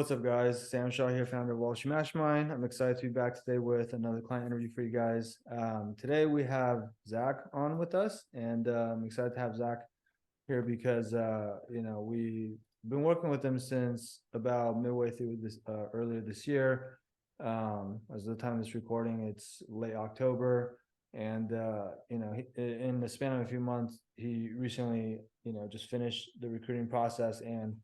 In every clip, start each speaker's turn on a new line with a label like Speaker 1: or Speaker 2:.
Speaker 1: What's up, guys? Sam Shaw here, founder of Wall Street Mastermind. I'm excited to be back today with another client interview for you guys. Today we have Zach on with us, and I'm excited to have Zach here because we've been working with him since about midway through this earlier this year. As of the time of this recording, it's late October, and in the span of a few months, he recently just finished the recruiting process and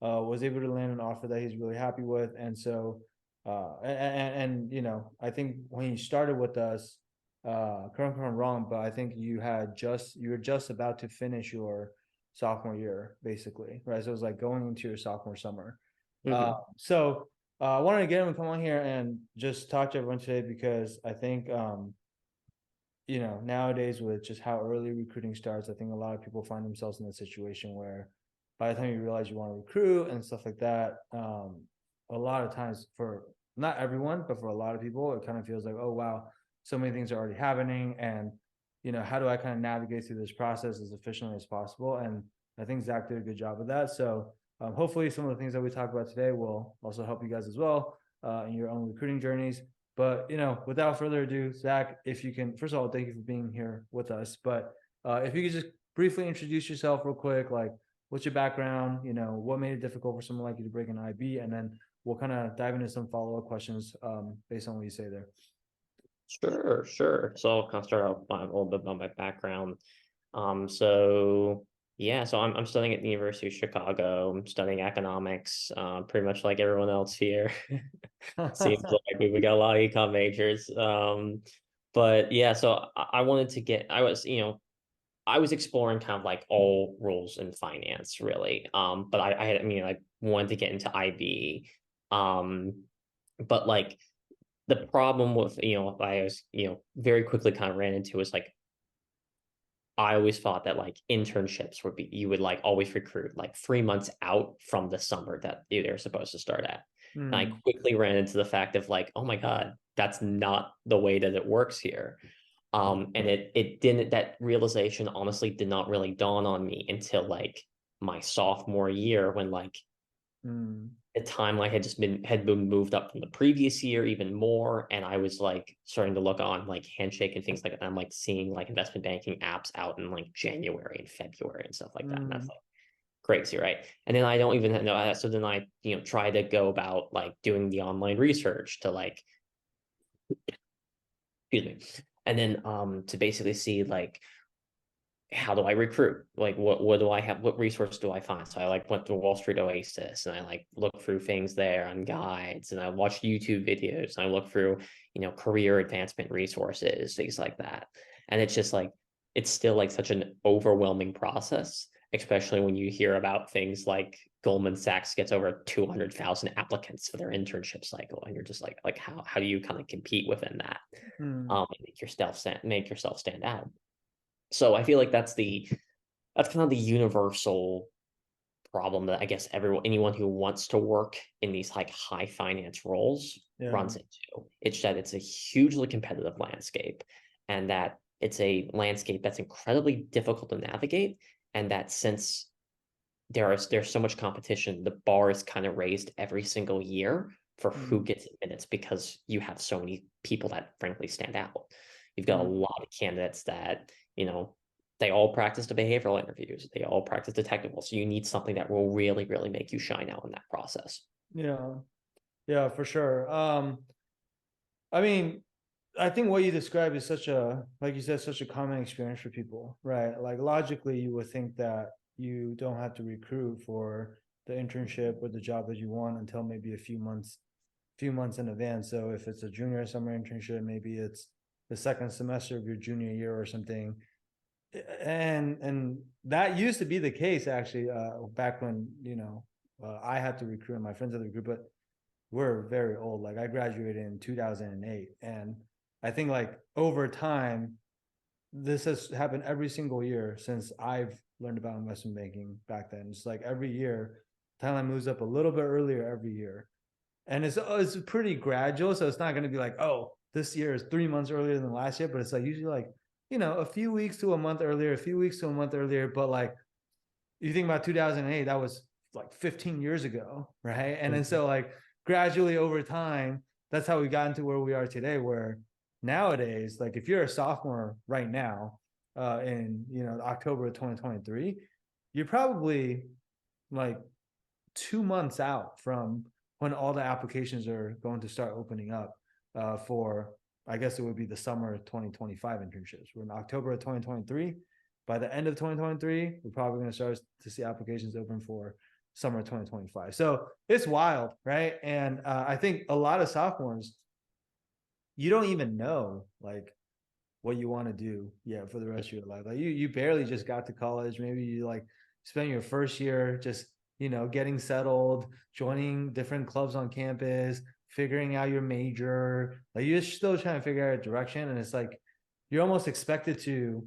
Speaker 1: was able to land an offer that he's really happy with. And so, I think when he started with us, correct me if I'm wrong, but I think you were just about to finish your sophomore year, basically, right? So it was like going into your sophomore summer. I wanted to get him to come on here and just talk to everyone today because I think, nowadays with just how early recruiting starts, I think a lot of people find themselves in a situation where by the time you realize you want to recruit and stuff like that, a lot of times, for not everyone, but for a lot of people, it kind of feels like, oh, wow, so many things are already happening. And, how do I kind of navigate through this process as efficiently as possible? And I think Zach did a good job of that. So hopefully some of the things that we talk about today will also help you guys as well in your own recruiting journeys. But, without further ado, Zach, if you can, first of all, thank you for being here with us. But if you could just briefly introduce yourself real quick, like, what's your background? What made it difficult for someone like you to break an IB? And then we'll kind of dive into some follow-up questions based on what you say there.
Speaker 2: Sure. So I'll kind of start out by a little bit about my background. So I'm studying at the University of Chicago. I'm studying economics, pretty much like everyone else here. Seems like we got a lot of econ majors. But yeah, so I wanted to get, I was exploring kind of like all roles in finance, really. But I wanted to get into IB. But like the problem with, I was, very quickly kind of ran into is like, I always thought that like internships would be, you would like always recruit like 3 months out from the summer that they're supposed to start at. And I quickly ran into the fact of like, oh my God, that's not the way that it works here. And it didn't, that realization honestly did not really dawn on me until like my sophomore year when like the timeline had been moved up from the previous year even more. And I was like starting to look on like Handshake and things like that. I'm like seeing like investment banking apps out in like January and February and stuff like that. And that's like crazy, right? And then I don't even know that. So then I, try to go about like doing the online research to like, excuse me. And then to basically see like how do I recruit? Like what do I have? What resource do I find? So I like went to Wall Street Oasis and I like looked through things there on guides and I watched YouTube videos and I looked through, career advancement resources, things like that. And it's just like it's still like such an overwhelming process, especially when you hear about things like Goldman Sachs gets over 200,000 applicants for their internship cycle. And you're just like how do you kind of compete within that? And make yourself stand out. So I feel like that's kind of the universal problem that I guess anyone who wants to work in these like high finance roles runs into. It's that it's a hugely competitive landscape and that it's a landscape that's incredibly difficult to navigate. And that since there's so much competition, the bar is kind of raised every single year for who gets minutes because you have so many people that frankly stand out. You've got a lot of candidates that, they all practice the behavioral interviews. They all practice the technical. So you need something that will really, really make you shine out in that process.
Speaker 1: Yeah, for sure. I mean, I think what you described is like you said, such a common experience for people, right? Like logically, you would think that you don't have to recruit for the internship or the job that you want until maybe a few months in advance. So if it's a junior summer internship, maybe it's the second semester of your junior year or something. And that used to be the case actually back when I had to recruit and my friends had to recruit, but we're very old. Like I graduated in 2008, and I think like over time this has happened every single year since I've learned about investment banking back then. It's like every year timeline moves up a little bit earlier every year, and it's pretty gradual. So it's not going to be like, oh, this year is 3 months earlier than last year, but it's like usually like a few weeks to a month earlier, a few weeks to a month earlier. But like you think about 2008, that was like 15 years ago, right? And then so like gradually over time, that's how we got into where we are today, where nowadays, like if you're a sophomore right now, in October of 2023, you're probably like 2 months out from when all the applications are going to start opening up for, I guess it would be the summer of 2025 internships. We're in October of 2023. By the end of 2023, we're probably going to start to see applications open for summer of 2025. So it's wild, right? And I think a lot of sophomores, you don't even know like what you want to do yet for the rest of your life. Like you barely just got to college. Maybe you like spend your first year just getting settled, joining different clubs on campus, figuring out your major. Like you're still trying to figure out a direction, and it's like you're almost expected to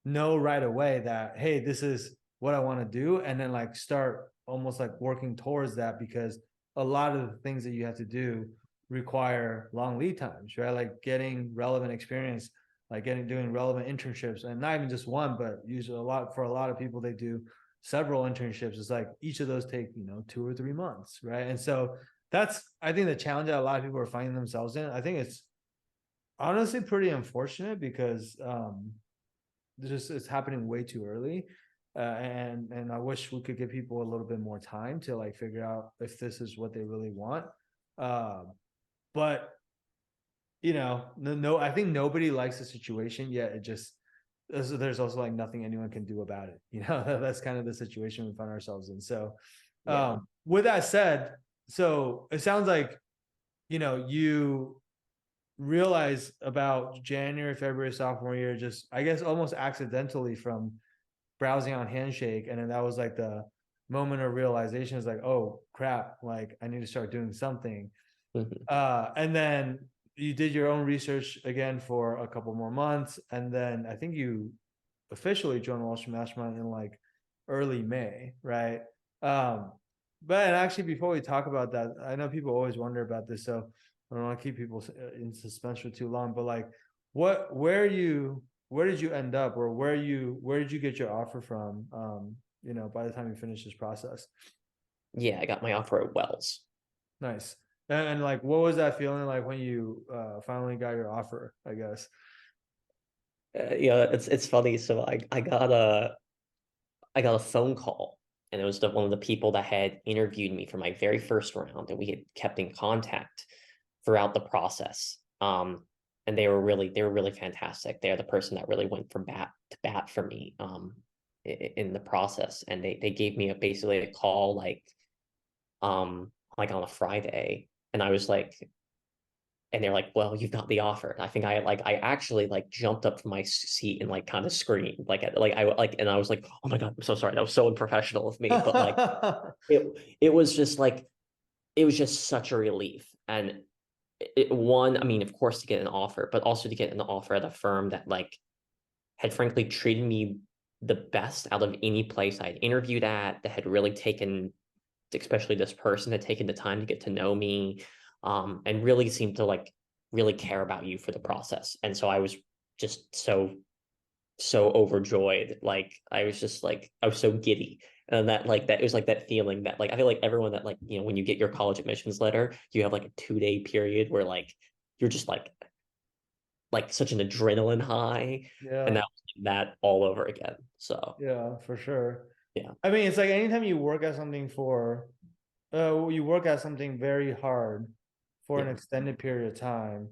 Speaker 1: know right away that, hey, this is what I want to do, and then like start almost like working towards that, because a lot of the things that you have to do require long lead times, right? Like getting relevant experience, like doing relevant internships, and not even just one, but usually for a lot of people, they do several internships. It's like each of those take 2 or 3 months, right? And so that's, I think, the challenge that a lot of people are finding themselves in. I think it's honestly pretty unfortunate because it's happening way too early. And I wish we could give people a little bit more time to like figure out if this is what they really want. But no, I think nobody likes the situation yet. It just, there's also like nothing anyone can do about it. That's kind of the situation we find ourselves in. So,
Speaker 2: Yeah.
Speaker 1: with that said, so it sounds like, you realize about January, February, sophomore year, just I guess almost accidentally from browsing on Handshake, and then that was like the moment of realization. Is like, oh crap, like I need to start doing something.
Speaker 2: Mhm.
Speaker 1: And then you did your own research again for a couple more months, and then I think you officially joined Wall Street Mastermind in like early May, right? But actually, before we talk about that, I know people always wonder about this, so I don't want to keep people in suspense for too long. But like, where did you end up, or where did you get your offer from? By the time you finish this process.
Speaker 2: Yeah, I got my offer at Wells.
Speaker 1: Nice. And like, what was that feeling like when you finally got your offer, I guess?
Speaker 2: Yeah, it's funny. So I got a phone call, and it was one of the people that had interviewed me for my very first round, and we had kept in contact throughout the process. And they were really fantastic. They're the person that really went from bat to bat for me in the process, and they gave me basically a call like on a Friday, and I was like, and they're like, well, you've got the offer. And I think I actually like jumped up from my seat and like kind of screamed and I was like, oh my God, I'm so sorry, that was so unprofessional of me. But like it was just like, it was just such a relief. And one, I mean, of course, to get an offer, but also to get an offer at a firm that like had frankly treated me the best out of any place I'd interviewed at, that had really taken, especially this person, had taken the time to get to know me, and really seemed to like really care about you for the process. And so I was just so overjoyed. Like I was just like, I was so giddy. And that it was like that feeling that like I feel like everyone that like, when you get your college admissions letter, you have like a 2 day period where like you're just like such an adrenaline high. And
Speaker 1: Yeah.
Speaker 2: that all over again. So
Speaker 1: Yeah, for sure.
Speaker 2: yeah.
Speaker 1: I mean, it's like anytime you work at something you work at something very hard for an
Speaker 2: Yeah.
Speaker 1: extended period of time,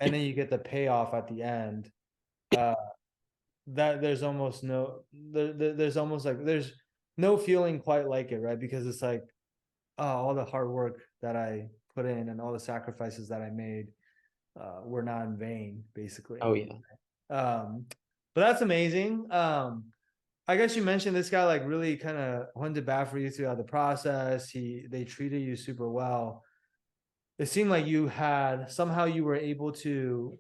Speaker 1: and then you get the payoff at the end. Uh, that there's almost there's almost like there's no feeling quite like it, right? Because it's like, oh, all the hard work that I put in and all the sacrifices that I made were not in vain, basically.
Speaker 2: Oh yeah.
Speaker 1: Um, but that's amazing. I guess you mentioned this guy like really kind of went to bat for you throughout the process. They treated you super well. It seemed like you were able to,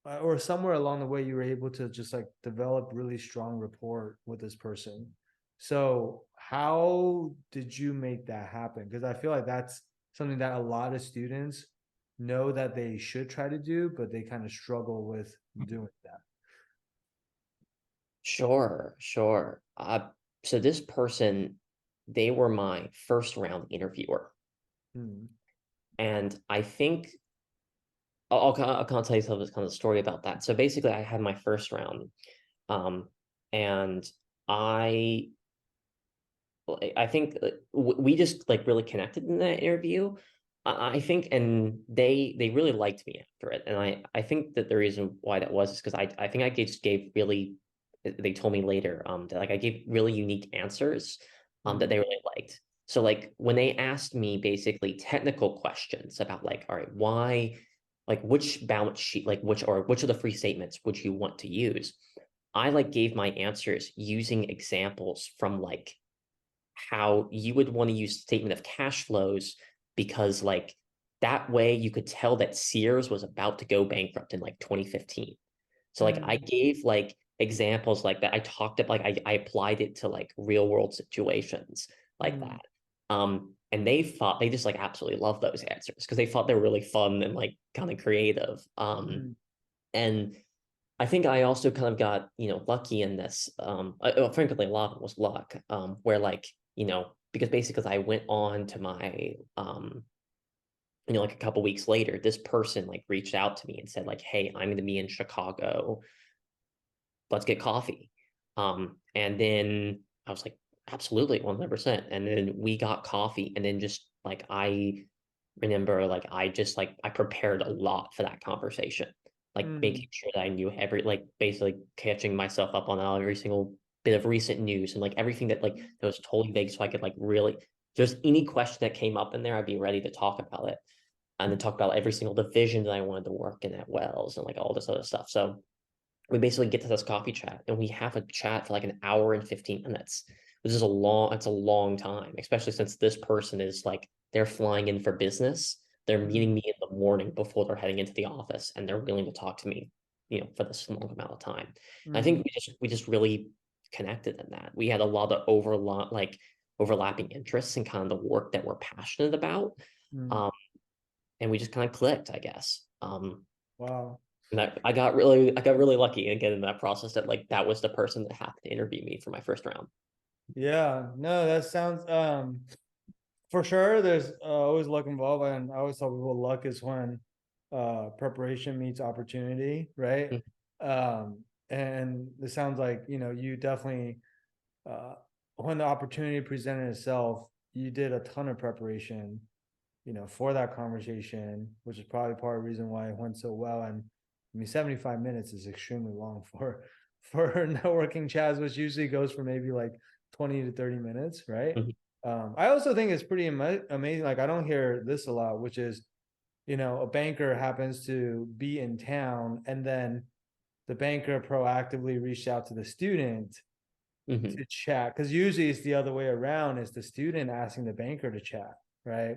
Speaker 1: or somewhere along the way you were able to just like develop really strong rapport with this person. So how did you make that happen? Because I feel like that's something that a lot of students know that they should try to do, but they kind of struggle with doing that.
Speaker 2: Sure. So this person they were my first round interviewer.
Speaker 1: Hmm.
Speaker 2: And I think I'll kind of tell you this kind of story about that. So basically, I had my first round, um, and I I think we just like really connected in that interview. I think, and they really liked me after it, and I think that the reason why that was is because I think I just gave really. They told me later that like I gave really unique answers that
Speaker 1: Hmm.
Speaker 2: they really liked. So like when they asked me basically technical questions about like, all right, why, like which balance sheet, like which of the free statements would you want to use? I like gave my answers using examples from like how you would want to use statement of cash flows because like that way you could tell that Sears was about to go bankrupt in like 2015. So like I
Speaker 1: Hmm.
Speaker 2: gave like examples like that. I talked about like I applied it to like real world situations like
Speaker 1: Hmm.
Speaker 2: that. And they just like absolutely love those answers because they thought they were really fun and like kind of creative.
Speaker 1: Hmm.
Speaker 2: And I think I also kind of got, lucky in this. Well, frankly, a lot of it was luck, where like, because basically I went on to my, like a couple weeks later, this person like reached out to me and said like, "Hey, I'm going to be in Chicago. Let's get coffee." And then I was like, absolutely, 100%. And then we got coffee, and then just like I remember like I just like I prepared a lot for that conversation, like
Speaker 1: Hmm.
Speaker 2: making sure that I knew every like basically catching myself up on every single bit of recent news and like everything that was totally vague, so I could like really just any question that came up in there, I'd be ready to talk about it and then talk about every single division that I wanted to work in at Wells and like all this other stuff. So we basically get to this coffee chat and we have a chat for like an hour and 15 minutes. This is it's a long time, especially since this person is like, they're flying in for business. They're
Speaker 1: Hmm.
Speaker 2: meeting me in the morning before they're heading into the office and they're willing to talk to me, for this long amount of time. And I
Speaker 1: Hmm.
Speaker 2: think we just really connected in that. We had a lot of overlapping interests in kind of the work that we're passionate about.
Speaker 1: Hmm.
Speaker 2: Um, and we just kind of clicked, I guess.
Speaker 1: Wow.
Speaker 2: And I got really lucky again in that process that like that was the person that happened to interview me for my first round.
Speaker 1: Yeah, no, that sounds for sure. There's always luck involved, and I always tell people luck is when preparation meets opportunity, right?
Speaker 2: Mhm.
Speaker 1: And it sounds like you definitely uh when the opportunity presented itself, you did a ton of preparation, for that conversation, which is probably part of the reason why it went so well. And I mean, 75 minutes is extremely long for networking chats, which usually goes for maybe like 20 to 30 minutes, right?
Speaker 2: Mhm.
Speaker 1: I also think it's pretty amazing. Like, I don't hear this a lot, which is, a banker happens to be in town, and then the banker proactively reached out to the student
Speaker 2: Mhm.
Speaker 1: to chat, because usually it's the other way around, is the student asking the banker to chat, right?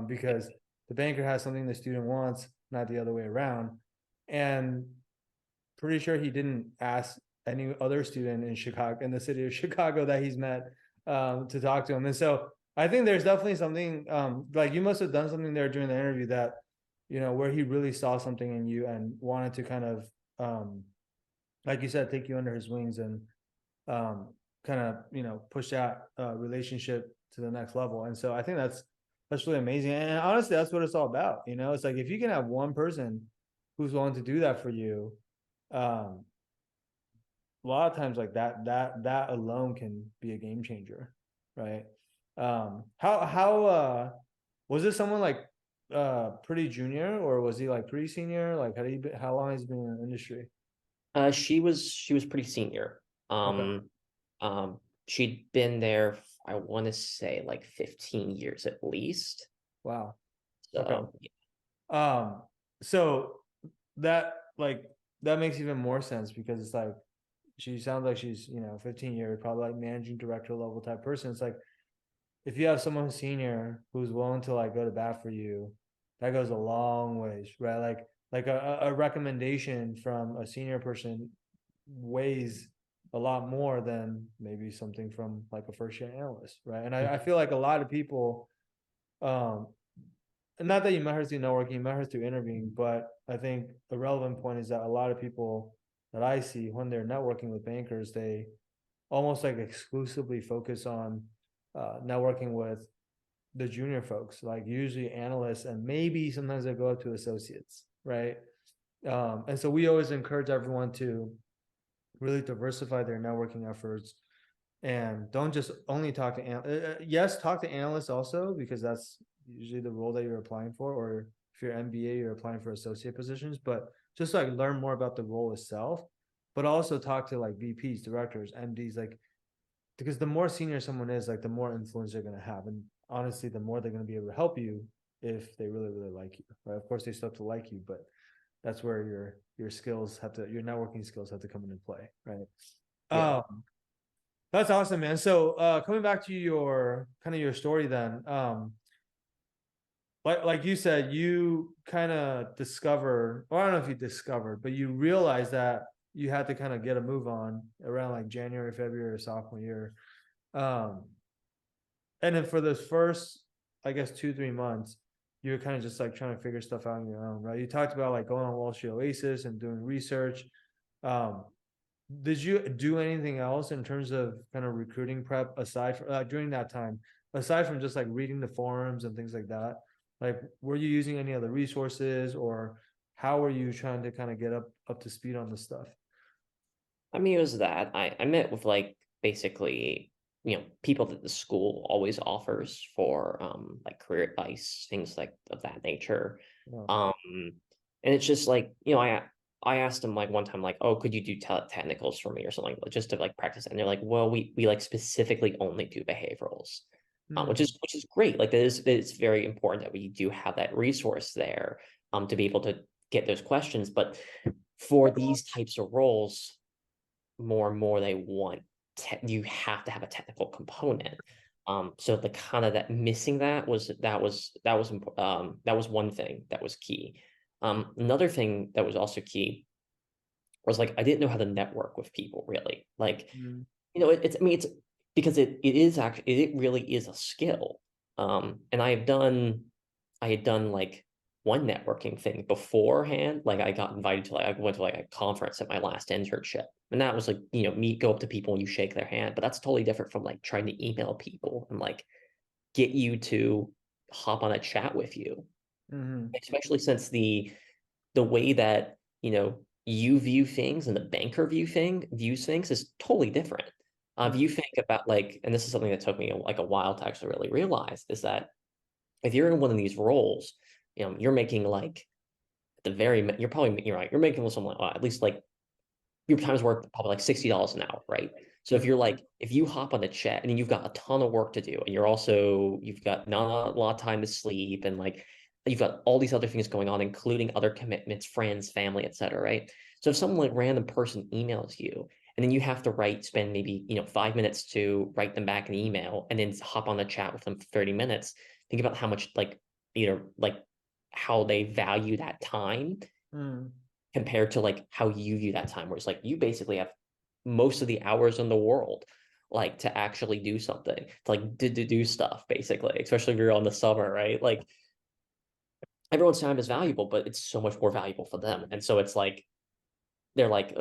Speaker 1: Because the banker has something the student wants, not the other way around. And pretty sure he didn't ask any other student in Chicago, in the city of Chicago, that he's met, to talk to him. And so I think there's definitely something, like, you must have done something there during the interview that, where he really saw something in you and wanted to kind of, like you said, take you under his wings and, um, kind of, push that relationship to the next level. And so I think that's really amazing. And honestly, that's what it's all about. It's like, if you can have one person who's willing to do that for you, um, a lot of times, like, that alone can be a game changer, right? How was this someone like pretty junior, or was he like pretty senior? Like, how long has he been in the industry?
Speaker 2: She was pretty senior.
Speaker 1: Okay.
Speaker 2: Um, she'd been there, I want to say like 15 years at least.
Speaker 1: Wow. Okay.
Speaker 2: So
Speaker 1: Um, so that like that makes even more sense, because it's like, she sounds like she's 15 years, probably like managing director level type person. It's like, if you have someone senior who's willing to like go to bat for you, that goes a long ways, right? Like a recommendation from a senior person weighs a lot more than maybe something from like a first year analyst, right? And I feel like a lot of people, um, not that you met her through networking, you met her through interviewing, but I think the relevant point is that a lot of people that I see when they're networking with bankers, they almost like exclusively focus on networking with the junior folks, like usually analysts, and maybe sometimes they go up to associates, right? And so we always encourage everyone to really diversify their networking efforts and don't just only talk to yes, talk to analysts also, because that's usually the role that you're applying for, or if you're MBA, you're applying for associate positions, but just like learn more about the role itself, but also talk to like VPs, directors, MDs, like, because the more senior someone is, like the more influence they're going to have, and honestly the more they're going to be able to help you if they really really like you, right? Of course they still have to like you, but that's where your skills have to, your networking skills have to come into play, right?
Speaker 2: Yeah.
Speaker 1: That's awesome, man. So coming back to your kind of your story then, like you said, you kind of discover, or I don't know if you discovered, but you realized that you had to kind of get a move on around like January, February, or sophomore year. Um, and then for those first, I guess 2, 3 months, you're kind of just like trying to figure stuff out on your own, right? You talked about like going on Wall Street Oasis and doing research. Um, did you do anything else in terms of kind of recruiting prep aside from during that time, aside from just like reading the forums and things like that? Like, were you using any other resources, or how were you trying to kind of get up to speed on this stuff?
Speaker 2: I mean, it was that I met with like basically, people that the school always offers for like career advice, things like of that nature.
Speaker 1: Oh,
Speaker 2: Um, and it's just like, I asked them like one time, like, oh, could you do technicals for me or something, like, just to like practice? And they're like, well, we like specifically only do behaviorals,
Speaker 1: hmm.
Speaker 2: which is great. Like that is, it's very important that we do have that resource there, to be able to get those questions. But for these types of roles, more and more they want you have to have a technical component. So the kind of that missing that was one thing that was key. Another thing that was also key was like I didn't know how to network with people really. Like,
Speaker 1: Mm.
Speaker 2: it's, I mean, it's because it is actually, it really is a skill. And I had done like one networking thing beforehand. Like I got invited to like, I went to like a conference at my last internship. And that was like, meet, go up to people and you shake their hand. But that's totally different from like trying to email people and like get you to hop on a chat with you.
Speaker 1: Hmm.
Speaker 2: Especially since the way that you view things and the banker views things is totally different. If you think about like, and this is something that took me like a while to actually really realize, is that if you're in one of these roles, you're making like you're right, you're making something like, at least like your time's worth probably like $60 an hour, right? So if you're like, if you hop on the chat and you've got a ton of work to do, and you've got not a lot of time to sleep, and like you've got all these other things going on, including other commitments, friends, family, etc., right? So if some like random person emails you, and then you have to spend maybe 5 minutes to write them back an email, and then hop on the chat with them for 30 minutes, think about how much like like how they value that time
Speaker 1: Mm.
Speaker 2: compared to like how you view that time, where it's like you basically have most of the hours in the world like to actually do something, to like to do stuff basically, especially if you're on the summer, right? Like everyone's time is valuable, but it's so much more valuable for them. And so it's like they're like,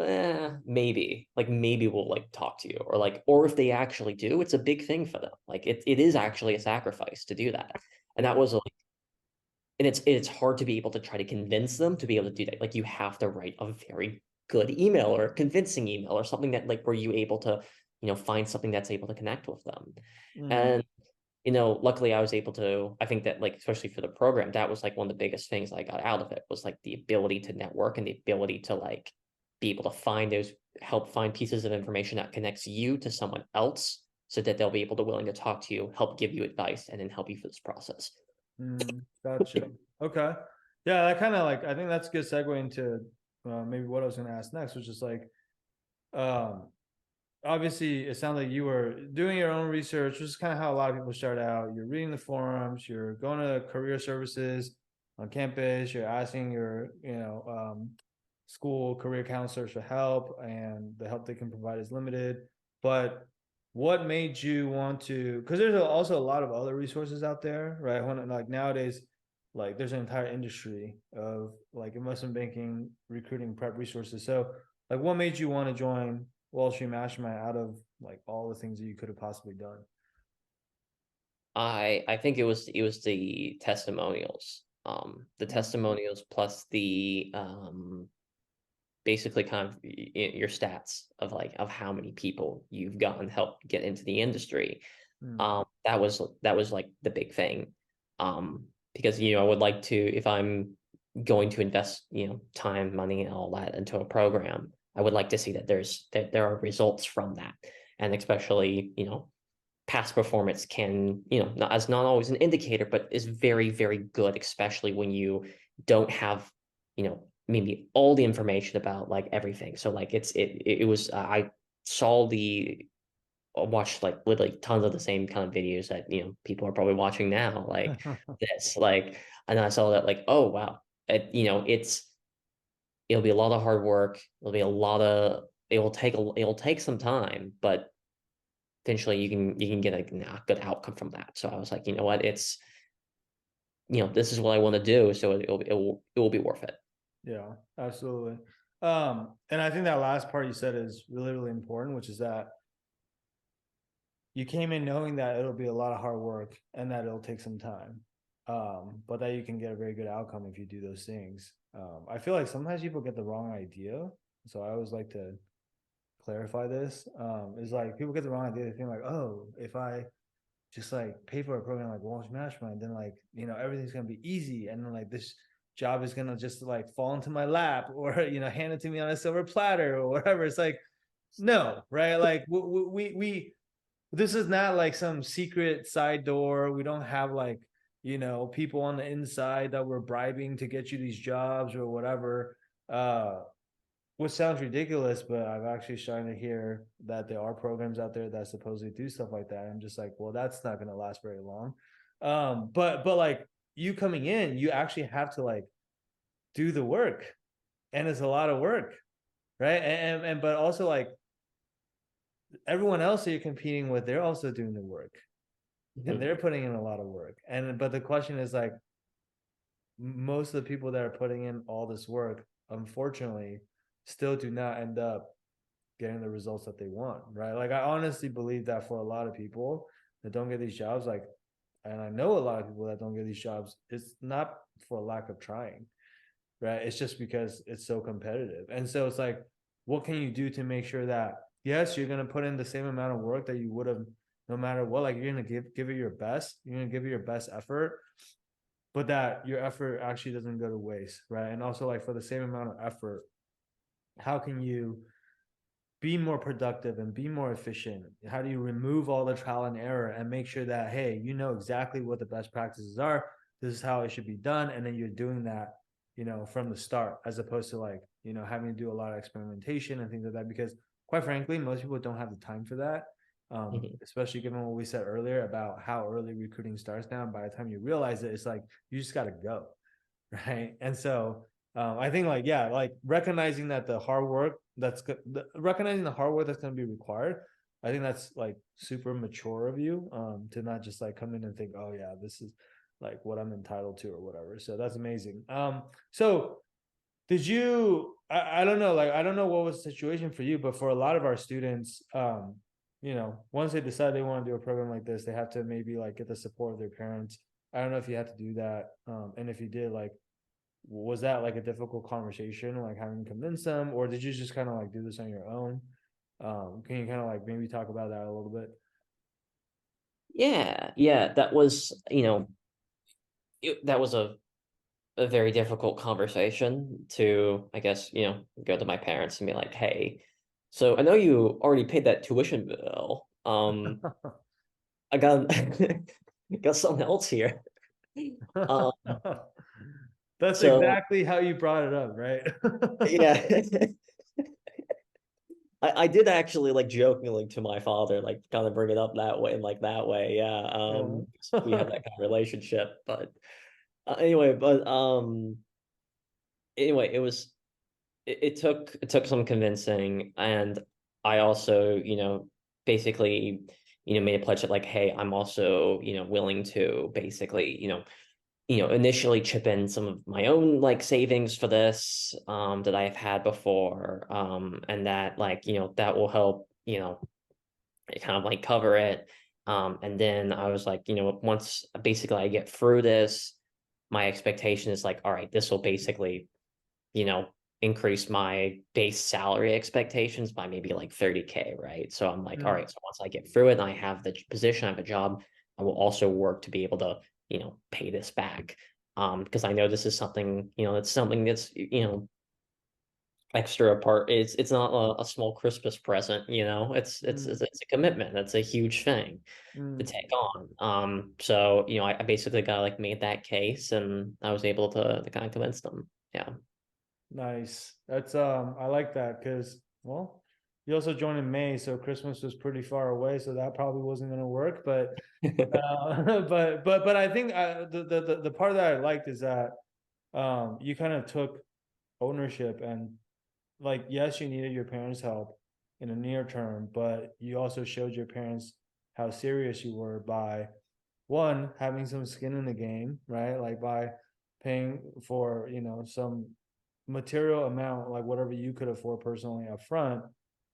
Speaker 2: maybe, like maybe we'll like talk to you, or like, or if they actually do, it's a big thing for them. Like it is actually a sacrifice to do that. And that was like, and it's hard to be able to try to convince them to be able to do that. Like you have to write a very good email or a convincing email or something that like were you able to find something that's able to connect with them.
Speaker 1: Mm.
Speaker 2: And luckily I was able to, I think that like especially for the program, that was like one of the biggest things I got out of it, was like the ability to network and the ability to like be able to help find pieces of information that connects you to someone else, so that they'll be able to willing to talk to you, help give you advice, and then help you through this process.
Speaker 1: Mm, gotcha. Okay. Yeah, that kind of like, I think that's a good segue into maybe what I was going to ask next, which is like, um, obviously it sounds like you were doing your own research, which is kind of how a lot of people start out. You're reading the forums, you're going to career services on campus, you're asking your, school career counselors for help, and the help they can provide is limited. But what made you want to, because there's also a lot of other resources out there, right? When like nowadays, like there's an entire industry of like investment banking, recruiting, prep resources. So like what made you want to join Wall Street Mastermind out of like all the things that you could have possibly done?
Speaker 2: I think it was the testimonials. The testimonials plus the basically kind of your stats of like of how many people you've gotten help get into the industry.
Speaker 1: Mm.
Speaker 2: That was like the big thing. Because I would like to, if I'm going to invest, time, money and all that into a program, I would like to see that there are results from that. And especially, past performance can, not always an indicator, but is very, very good, especially when you don't have, maybe all the information about like everything. So like it was I saw watched like literally tons of the same kind of videos that people are probably watching now, like this, like, and I saw that like, oh wow, it'll be a lot of hard work. It will take some time, but eventually you can get a good outcome from that. So I was like, you know what, this is what I want to do, so it will be worth it.
Speaker 1: Yeah, absolutely. And I think that last part you said is really, really important, which is that you came in knowing that it'll be a lot of hard work and that it'll take some time. But that you can get a very good outcome if you do those things. I feel like sometimes people get the wrong idea. So I always like to clarify this. Is like people get the wrong idea. They think like, oh, if I just like pay for a program like Launch Mastermind, then like, everything's gonna be easy. And then like this job is gonna just like fall into my lap or, hand it to me on a silver platter or whatever. It's like, no, right? Like we this is not like some secret side door. We don't have like, people on the inside that we're bribing to get you these jobs or whatever. Which sounds ridiculous, but I've actually started to hear that there are programs out there that supposedly do stuff like that. I'm just like, well, that's not going to last very long. But like you coming in, you actually have to like do the work, and it's a lot of work, right? And but also like everyone else that you're competing with, they're also doing the work, and
Speaker 2: Mhm.
Speaker 1: they're putting in a lot of work. And but the question is like, most of the people that are putting in all this work, unfortunately, still do not end up getting the results that they want, right? Like I honestly believe that for a lot of people that don't get these jobs, like, and I know a lot of people that don't get these jobs, it's not for lack of trying, right? It's just because it's so competitive. And so it's like, what can you do to make sure that yes, you're gonna put in the same amount of work that you would have no matter what, like you're gonna give it your best, you're gonna give it your best effort, but that your effort actually doesn't go to waste, right? And also like for the same amount of effort, how can you be more productive and be more efficient? How do you remove all the trial and error and make sure that, hey, you know exactly what the best practices are? This is how it should be done. And then you're doing that, from the start, as opposed to like, having to do a lot of experimentation and things like that. Because quite frankly, most people don't have the time for that.
Speaker 2: Mhm.
Speaker 1: Especially given what we said earlier about how early recruiting starts now. And by the time you realize it, it's like you just got to go. Right. And so I think like, yeah, like recognizing that the hard work recognizing the hard work that's going to be required. I think that's like super mature of you, to not just like come in and think, oh yeah, this is like what I'm entitled to or whatever. So that's amazing. So did you, I don't know, like, I don't know what was the situation for you, but for a lot of our students, once they decide they want to do a program like this, they have to maybe like get the support of their parents. I don't know if you had to do that. And if you did, like, was that like a difficult conversation, like having to convince them, or did you just kind of like do this on your own? Can you kind of like maybe talk about that a little bit?
Speaker 2: Yeah, that was, that was a very difficult conversation to, I guess, go to my parents and be like, hey, so I know you already paid that tuition bill. I got got something else here. Um,
Speaker 1: That's
Speaker 2: so
Speaker 1: exactly how you brought it up, right?
Speaker 2: yeah, I did actually like jokingly to my father, like kind of bring it up that way and like that way. Yeah. We have
Speaker 1: Yeah.
Speaker 2: that kind of relationship, but anyway, anyway, it took some convincing, and I also, basically, made a pledge that like, hey, I'm also, willing to basically, initially chip in some of my own like savings for this, that I've had before, and that like, that will help, kind of like cover it. And then I was like, once basically I get through this, my expectation is like, all right, this will basically, you know, increase my base salary expectations by maybe like 30K, right? So I'm like, all
Speaker 1: Mm,
Speaker 2: right, so once I get through it and I have the position, I have a job, I will also work to be able to, pay this back. Because I know this is something, that's something that's, extra part. It's not a small Christmas present,
Speaker 1: mm,
Speaker 2: it's a commitment. That's a huge thing to
Speaker 1: mm.
Speaker 2: take on. So I basically got like made that case, and I was able to kind of convince them. Yeah.
Speaker 1: Nice. That's I like that because well, you also joined in May, so Christmas was pretty far away, so that probably wasn't gonna work. But but I think the part that I liked is that you kind of took ownership and like yes, you needed your parents' help in the near term, but you also showed your parents how serious you were by one having some skin in the game, right? Like by paying for some material amount, like whatever you could afford personally up front,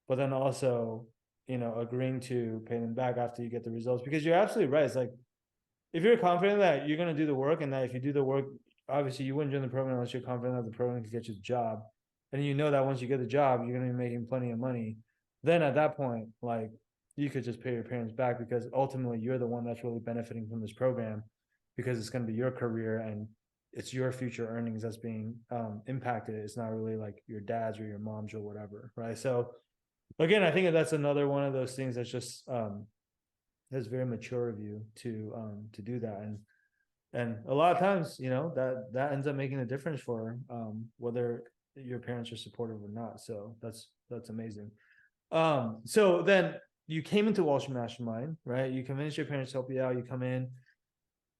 Speaker 1: but then also agreeing to pay them back after you get the results. Because you're absolutely right. It's like if you're confident that you're going to do the work and that if you do the work, obviously you wouldn't join the program unless you're confident that the program can get you the job. And you know that once you get the job, you're going to be making plenty of money. Then at that point, like you could just pay your parents back because ultimately you're the one that's really benefiting from this program because it's going to be your career and it's your future earnings that's being impacted. It's not really like your dad's or your mom's or whatever, right? So again, I think that's another one of those things that's just that's very mature of you to do that. And a lot of times that ends up making a difference for whether your parents are supportive or not. So that's amazing. So then you came into Wall Street Mastermind, right? You convinced your parents to help you out. You come in,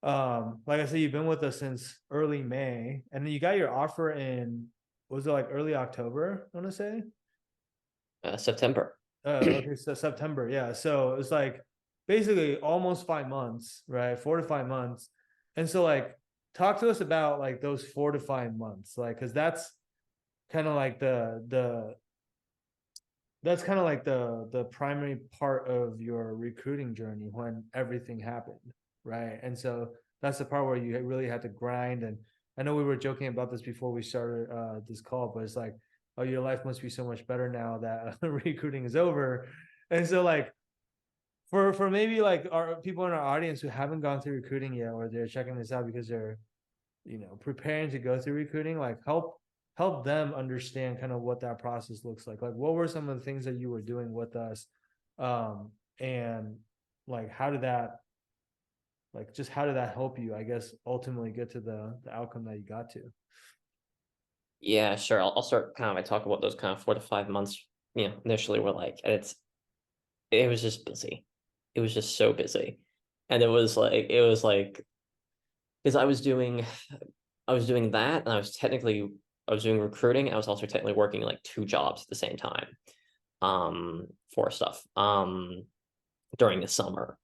Speaker 1: like I said, you've been with us since early May, and then you got your offer in, was it like early October, I want to say?
Speaker 2: September.
Speaker 1: Okay, so September, yeah. So it's like basically almost 5 months, right? 4 to 5 months. And so like talk to us about like those 4 to 5 months, like because kind of like the that's kind of like the primary part of your recruiting journey when everything happened, right? And so that's the part where you really had to grind. And I know we were joking about this before we started this call, but it's like, oh, your life must be so much better now that recruiting is over. And so like for maybe like our people in our audience who haven't gone through recruiting yet, or they're checking this out because they're preparing to go through recruiting, like help them understand kind of what that process looks like what were some of the things that you were doing with us, and like how did that help you, I guess, ultimately get to the outcome that you got to.
Speaker 2: Yeah, sure. I'll start kind of. I talk about those kind of 4 to 5 months. Initially were like, it was just busy. It was just so busy, and it was like because I was doing that, and I was doing recruiting. I was also technically working like two jobs at the same time, for stuff, during the summer.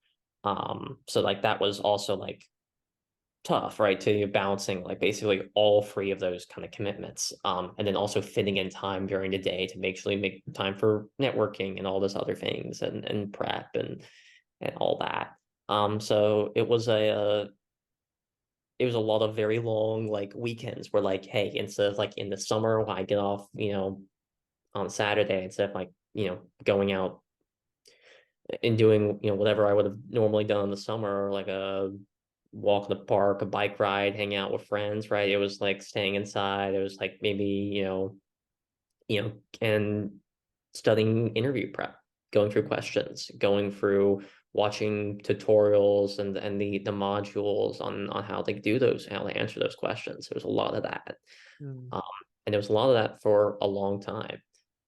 Speaker 2: So like that was also like tough, right? To balancing like basically all three of those kind of commitments. And then also fitting in time during the day to make time for networking and all those other things and prep and all that. So it was a lot of very long like weekends where like, hey, instead of like in the summer when I get off, on Saturday, instead of like, going out and doing, whatever I would have normally done in the summer, like a walk in the park, a bike ride, hang out with friends, right? It was like staying inside. It was like maybe, and studying interview prep, going through questions, going through watching tutorials and the modules on how to do those, how to answer those questions. There was a lot of that.
Speaker 1: Mm,
Speaker 2: Um, and there was a lot of that for a long time.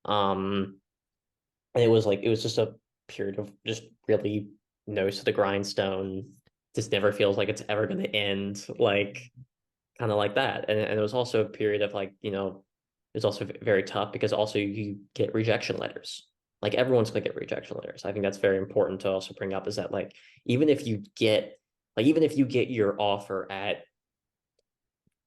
Speaker 2: And it was just a period of just really nose to the grindstone. Just never feels like it's ever going to end, like kind of like that. And it was also a period of like, it's also very tough because also you get rejection letters. Like everyone's gonna get rejection letters. I think that's very important to also bring up is that like even if you get your offer at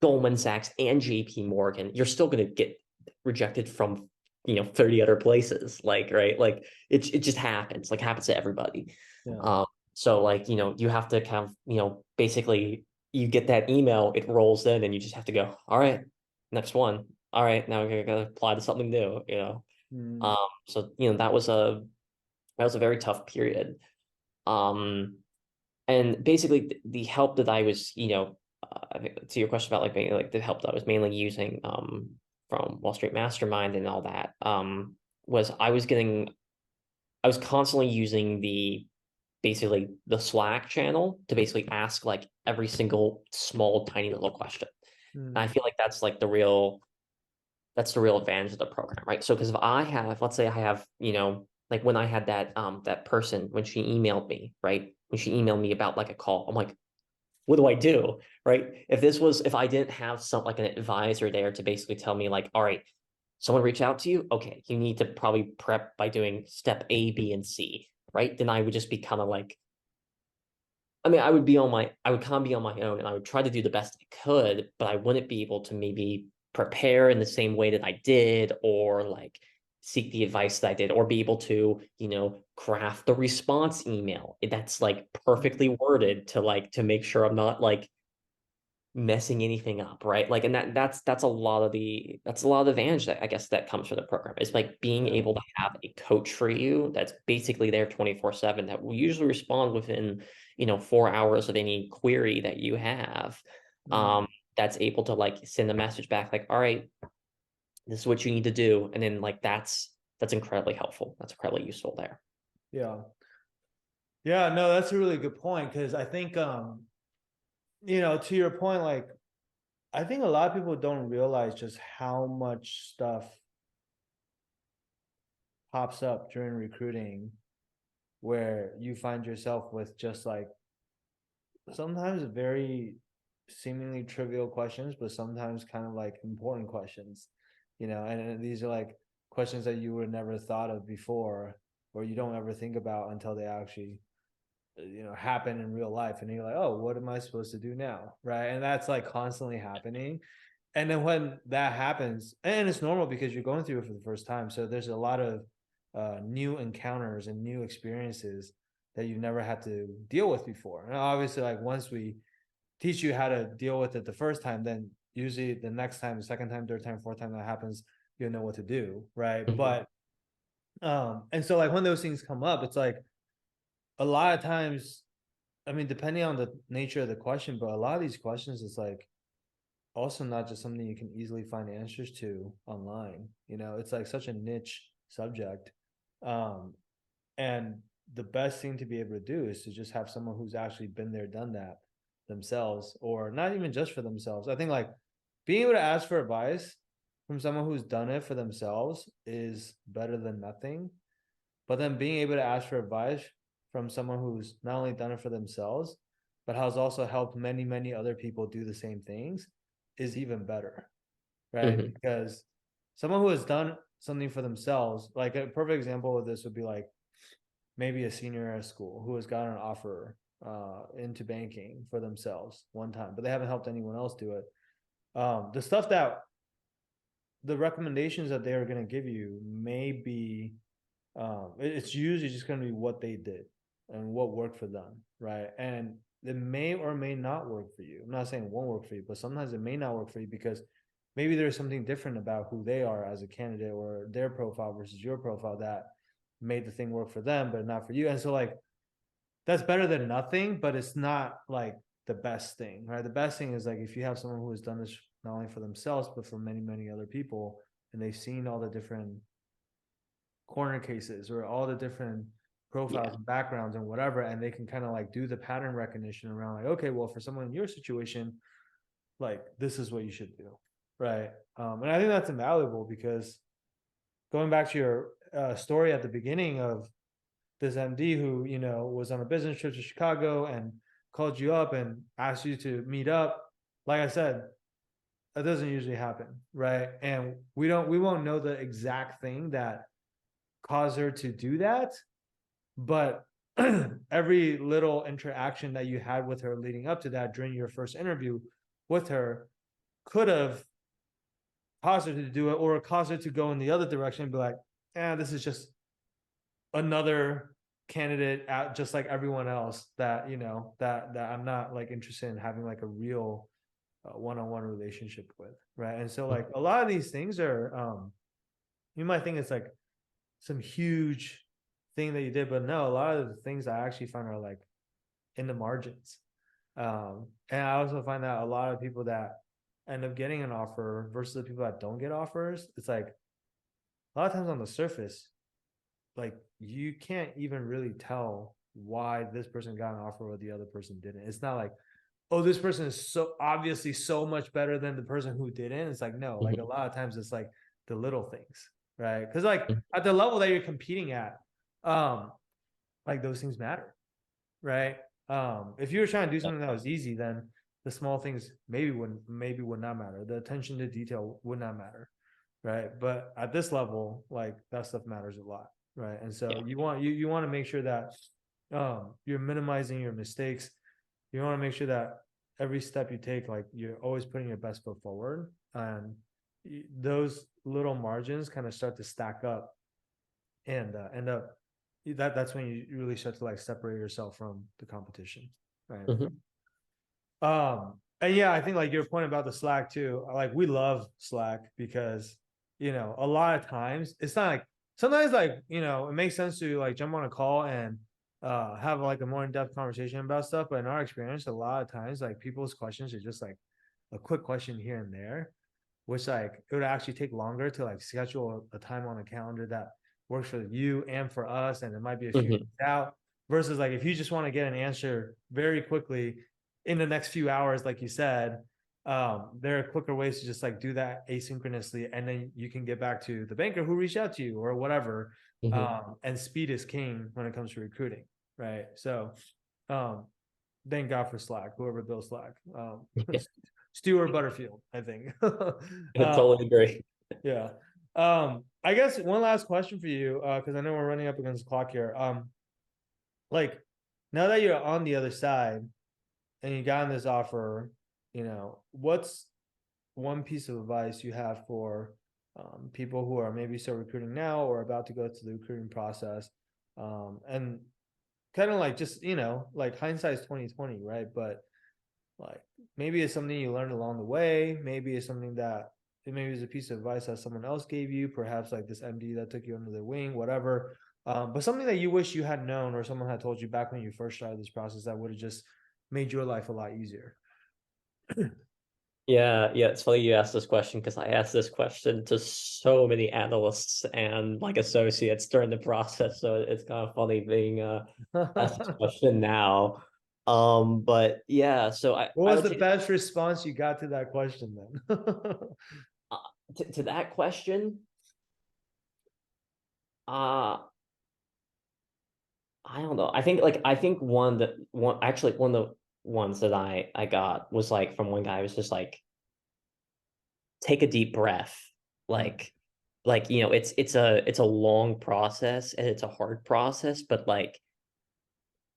Speaker 2: Goldman Sachs and JP Morgan, you're still gonna get rejected from 30 other places. Like, right? Like it just happens, like happens to everybody.
Speaker 1: yeah.
Speaker 2: Um, So like, you have to kind of, basically you get that email, it rolls in and you just have to go, all right, next one. All right, now we're gonna apply to something new.
Speaker 1: Mm,
Speaker 2: Um, so that was a very tough period. Um, and basically the help that I was, I think to your question about like being like the help that I was mainly using from Wall Street Mastermind and all that was I was constantly using the basically the Slack channel to basically ask like every single small tiny little question. And I
Speaker 1: mm,
Speaker 2: feel like that's the real advantage of the program, right? So because if I have, let's say I have, like when I had that person when she emailed me, right? When she emailed me about like a call, I'm like, what do I do? Right? If I didn't have some like an advisor there to basically tell me, like, all right, someone reach out to you, okay, you need to probably prep by doing step A, B, and C, right? Then I would just be kind of like, I mean, I would kind of be on my own and I would try to do the best I could, but I wouldn't be able to maybe prepare in the same way that I did or like seek the advice that I did or be able to, craft the response email that's like perfectly
Speaker 1: mm.
Speaker 2: worded to make sure I'm not like messing anything up, right? Like, and that's a lot of the advantage that I guess that comes from the program. It's like being
Speaker 1: Yeah.
Speaker 2: able to have a coach for you that's basically there 24/7 that will usually respond within, 4 hours of any query that you have.
Speaker 1: Mm,
Speaker 2: That's able to like send a message back, like, all right, this is what you need to do. And then like that's incredibly helpful. That's incredibly useful there.
Speaker 1: yeah. Yeah, no, that's a really good point because I think to your point, like I think a lot of people don't realize just how much stuff pops up during recruiting where you find yourself with just like sometimes very seemingly trivial questions, but sometimes kind of like important questions, and these are like questions that you would never thought of before, or you don't ever think about until they actually, happen in real life. And you're like, oh, what am I supposed to do now? Right. And that's like constantly happening. And then when that happens, and it's normal because you're going through it for the first time. So there's a lot of new encounters and new experiences that you've never had to deal with before. And obviously, like once we teach you how to deal with it the first time, then usually the next time, the second time, third time, fourth time that happens, you'll know what to do. Right.
Speaker 2: Mhm.
Speaker 1: And so like when those things come up, it's like a lot of times, I mean, depending on the nature of the question, but a lot of these questions is like also not just something you can easily find answers to online. It's like such a niche subject. Um, and the best thing to be able to do is to just have someone who's actually been there, done that themselves, or not even just for themselves. I think like being able to ask for advice from someone who's done it for themselves is better than nothing. But then being able to ask for advice from someone who's not only done it for themselves, but has also helped many, many other people do the same things is even better, right?
Speaker 2: Mhm.
Speaker 1: Because someone who has done something for themselves, like a perfect example of this would be like maybe a senior at school who has gotten an offer into banking for themselves one time, but they haven't helped anyone else do it. The stuff that the recommendations that they are going to give you may be it's usually just going to be what they did and what worked for them, right? And it may or may not work for you. I'm not saying it won't work for you, but sometimes it may not work for you because maybe there's something different about who they are as a candidate or their profile versus your profile that made the thing work for them but not for you. And so like that's better than nothing, but it's not like the best thing, right? The best thing is like if you have someone who has done this not only for themselves but for many, many other people, and they've seen all the different corner cases or all the different profiles
Speaker 2: Yeah.
Speaker 1: and backgrounds and whatever, and they can kind of like do the pattern recognition around like, okay, well, for someone in your situation, like this is what you should do, right? And I think that's invaluable because going back to your story at the beginning of this MD who was on a business trip to Chicago and called you up and asked you to meet up, like I said, that doesn't usually happen, right? And we won't know the exact thing that caused her to do that, but every little interaction that you had with her leading up to that during your first interview with her could have caused her to do it or caused her to go in the other direction and be like, this is just another candidate out just like everyone else, that, you know, that I'm not like interested in having like a real one-on-one relationship with, right? And so like a lot of these things are, you might think it's like some huge thing that you did, but no, a lot of the things I actually find are like in the margins. And I also find that a lot of people that end up getting an offer versus the people that don't get offers, it's like a lot of times on the surface, like you can't even really tell why this person got an offer or the other person didn't. It's not like, oh, this person is so obviously so much better than the person who didn't. It's like, no, like a lot of times it's like the little things, right? Because like at the level that you're competing at, like those things matter, right? If you were trying to do something that was easy, then the small things maybe would not matter. The attention to detail would not matter, right? But at this level, like that stuff matters a lot, right? And so
Speaker 2: Yeah.
Speaker 1: you want to make sure that you're minimizing your mistakes. You want to make sure that every step you take, like you're always putting your best foot forward, and those little margins kind of start to stack up and end up that's when you really start to like separate yourself from the competition, right?
Speaker 2: Mhm.
Speaker 1: And yeah, I think like your point about the Slack too, like we love Slack because, you know, a lot of times it's not like, sometimes like, you know, it makes sense to like jump on a call and have like a more in-depth conversation about stuff, but in our experience a lot of times like people's questions are just like a quick question here and there, which like it would actually take longer to like schedule a time on a calendar that works for you and for us, and it might be a few
Speaker 2: Mhm.
Speaker 1: days out, versus like if you just want to get an answer very quickly in the next few hours, like you said, there are quicker ways to just like do that asynchronously, and then you can get back to the banker who reached out to you or whatever.
Speaker 2: Mhm.
Speaker 1: And speed is king when it comes to recruiting, right? So um thank God for Slack, whoever built Slack.
Speaker 2: Yeah.
Speaker 1: Stuart Butterfield, I think.
Speaker 2: I totally agree.
Speaker 1: Yeah. I guess one last question for you, because I know we're running up against the clock here. Like now that you're on the other side and you got this offer, you know, what's one piece of advice you have for people who are maybe still recruiting now or about to go through the recruiting process? And kind of like just, you know, like hindsight is 2020, right? But like maybe it's something you learned along the way. Maybe it's something that maybe it's a piece of advice that someone else gave you, perhaps like this MD that took you under the wing, whatever. But something that you wish you had known or someone had told you back when you first started this process that would have just made your life a lot easier.
Speaker 2: Yeah, yeah, it's funny you asked this question because I asked this question to so many analysts and like associates during the process. So it's kind of funny being asked this
Speaker 1: What
Speaker 2: question now. But yeah, so I
Speaker 1: was
Speaker 2: would
Speaker 1: the
Speaker 2: say
Speaker 1: best response you got to that question then?
Speaker 2: uh, to that question, uh I don't know. I think one of the ones that I got was like from one guy was just like take a deep breath.
Speaker 1: Hmm.
Speaker 2: Like you know, it's a long process and it's a hard process, but like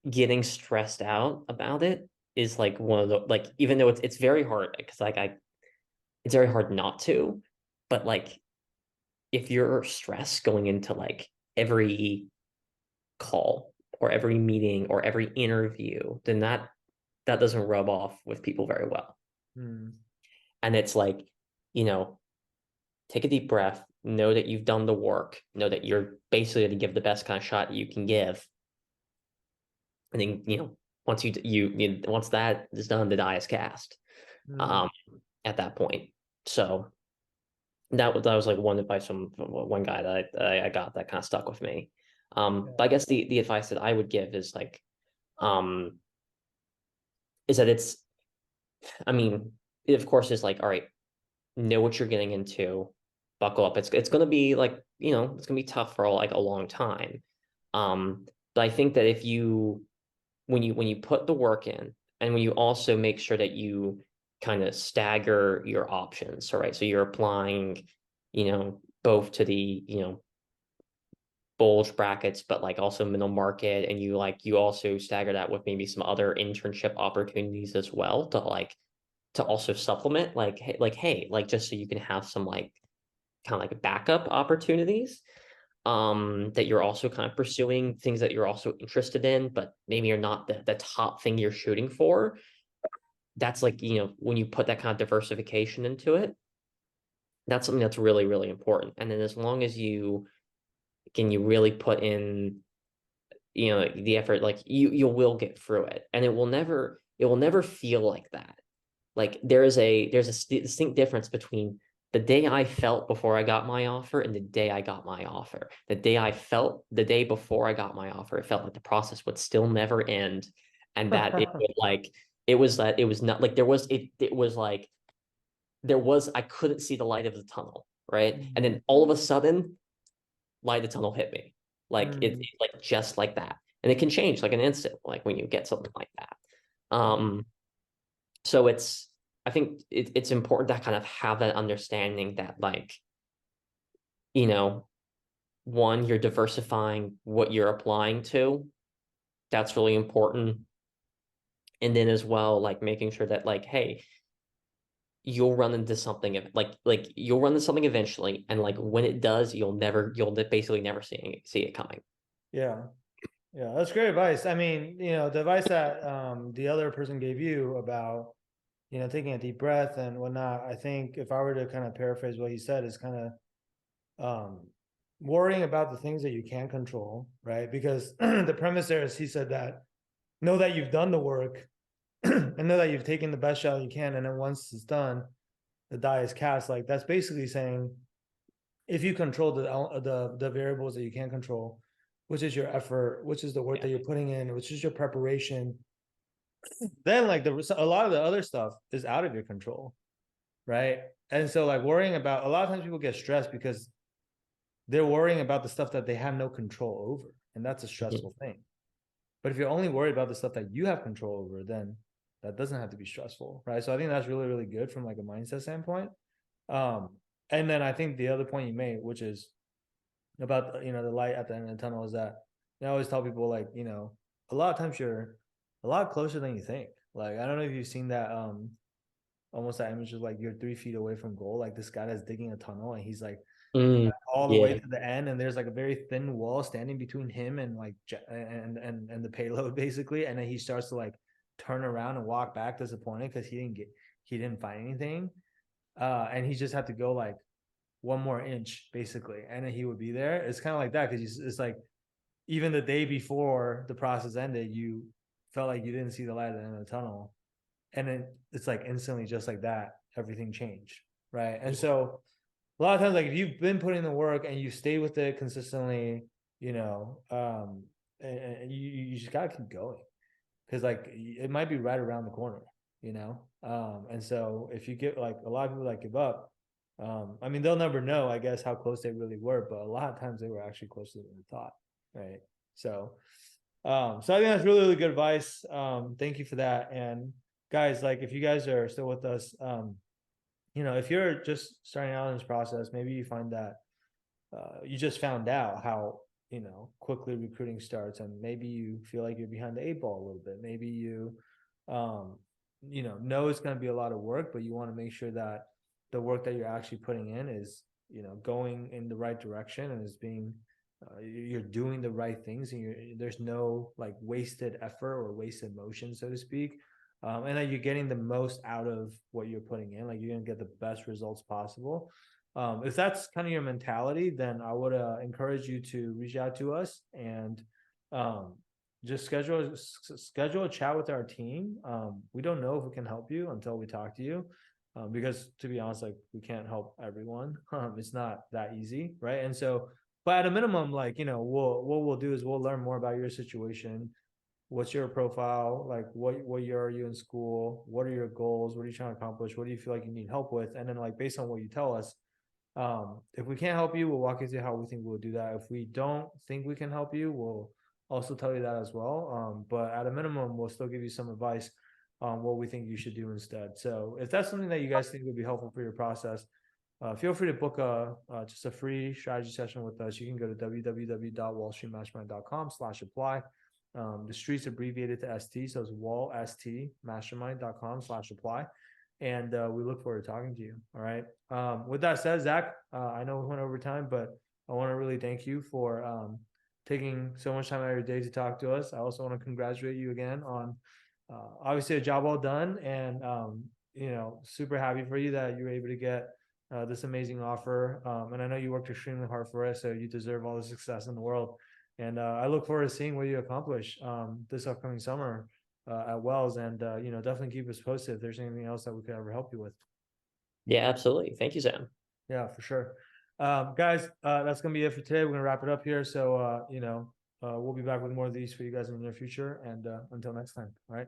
Speaker 2: getting stressed out about it is like one of the like even though it's very hard because like I it's very hard not to, but like if you're stressed going into like every call or every meeting or every interview, then that doesn't rub off with people very well.
Speaker 1: Hmm.
Speaker 2: And it's like, you know, take a deep breath, know that you've done the work, know that you're basically going to give the best kind of shot you can give. And then, you know, once once that is done, the die is cast
Speaker 1: Hmm.
Speaker 2: um, at that point. So that was like one advice from one guy that I got that kind of stuck with me.
Speaker 1: Yeah.
Speaker 2: But I guess the advice that I would give um, is that I mean, it of course is like, all right, know what you're getting into, buckle up. It's gonna be like, you know, it's gonna be tough for like a long time. But I think that if you when you put the work in and when you also make sure that you kind of stagger your options, all right? So you're applying, you know, both to the, you know, bulge brackets, but like also middle market, and you also stagger that with maybe some other internship opportunities as well to also supplement like hey like just so you can have some like kind of like backup opportunities that you're also kind of pursuing, things that you're also interested in, but maybe you're not the top thing you're shooting for. That's like, when you put that kind of diversification into it, that's something that's really, really important. And then as long as you really put in, the effort, like you will get through it, and it will never feel like that. Like there's a distinct difference between the day I felt before I got my offer and the day I got my offer. The day before I got my offer, it felt like the process would still never end, and that it was not like it was like I couldn't see the light of the tunnel, right? And then all of a sudden, light of the tunnel hit me. Like
Speaker 1: Mm.
Speaker 2: like just like that. And it can change like an instant, like when you get something like that. So I think it's important to kind of have that understanding that, like, you know, one, you're diversifying what you're applying to. That's really important. And then as well, like making sure that, like, hey, you'll run into something you'll run into something eventually, and like when it does, you'll basically never see it coming.
Speaker 1: Yeah. Yeah, that's great advice. I mean, the advice that the other person gave you about, taking a deep breath and whatnot, I think if I were to kind of paraphrase what he said, is kind of worrying about the things that you can control, right? Because the premise there is he said that know that you've done the work and know that you've taken the best shot you can, and then once it's done, the die is cast. Like that's basically saying if you control the variables that you can control, which is your effort, which is the work that you're putting in, which is your preparation, then like a lot of the other stuff is out of your control, right? And so like worrying about, a lot of times people get stressed because they're worrying about the stuff that they have no control over, and that's a stressful thing. But if you're only worried about the stuff that you have control over, then that doesn't have to be stressful, right? So I think that's really, really good from like a mindset standpoint. And then I think the other point you made, which is about the light at the end of the tunnel, is that I always tell people, like, a lot of times you're a lot closer than you think. Like I don't know if you've seen that almost that image of like you're 3 feet away from goal, like this guy that's digging a tunnel and he's like all the way
Speaker 2: Yeah.
Speaker 1: to the end, and there's like a very thin wall standing between him and like and the payload basically, and then he starts to like turn around and walk back disappointed because he didn't find anything, and he just had to go like one more inch basically, and then he would be there. It's kind of like that because it's like even the day before the process ended, you felt like you didn't see the light at the end of the tunnel, and then it's like instantly, just like that, everything changed, right? And so a lot of times, like if you've been putting the work and you stay with it consistently, and you just gotta keep going because like it might be right around the corner, and so if you get, like, a lot of people that give up, I mean, they'll never know, I guess, how close they really were, but a lot of times they were actually closer than they thought, right? So so I think that's really, really good advice. Thank you for that. And guys, like if you guys are still with us, if you're just starting out in this process, maybe you find that you just found out how quickly recruiting starts, and maybe you feel like you're behind the eight ball a little bit. Maybe you um, know it's going to be a lot of work, but you want to make sure that the work that you're actually putting in is going in the right direction and is being you're doing the right things, and there's no like wasted effort or wasted motion, so to speak, and that you're getting the most out of what you're putting in, like you're going to get the best results possible. If that's kind of your mentality, then I would encourage you to reach out to us and um, just schedule a chat with our team. We don't know if we can help you until we talk to you, because to be honest, like we can't help everyone. It's not that easy, right? And so, but at a minimum, like what we'll do is we'll learn more about your situation. What's your profile? Like what year are you in school? What are your goals? What are you trying to accomplish? What do you feel like you need help with? And then like based on what you tell us, if we can't help you, we'll walk you through how we think we'll do that. If we don't think we can help you, we'll also tell you that as well. But at a minimum, we'll still give you some advice on what we think you should do instead. So if that's something that you guys think would be helpful for your process, feel free to book just a free strategy session with us. You can go to www.wallstreetmastermind.com/apply. The street's abbreviated to ST, so it's wallstmastermind.com/apply. And we look forward to talking to you. All right. With that said, Zach, I know we went over time, but I want to really thank you for taking so much time out of your day to talk to us. I also want to congratulate you again on obviously a job well done, and super happy for you that you were able to get this amazing offer. And I know you worked extremely hard for it, so you deserve all the success in the world. And I look forward to seeing what you accomplish this upcoming summer at Wells. And definitely keep us posted if there's anything else that we could ever help you with.
Speaker 2: Yeah, absolutely. Thank you, Sam.
Speaker 1: Yeah, for sure. Guys, that's gonna be it for today. We're gonna wrap it up here. So we'll be back with more of these for you guys in the near future. And until next time, all right.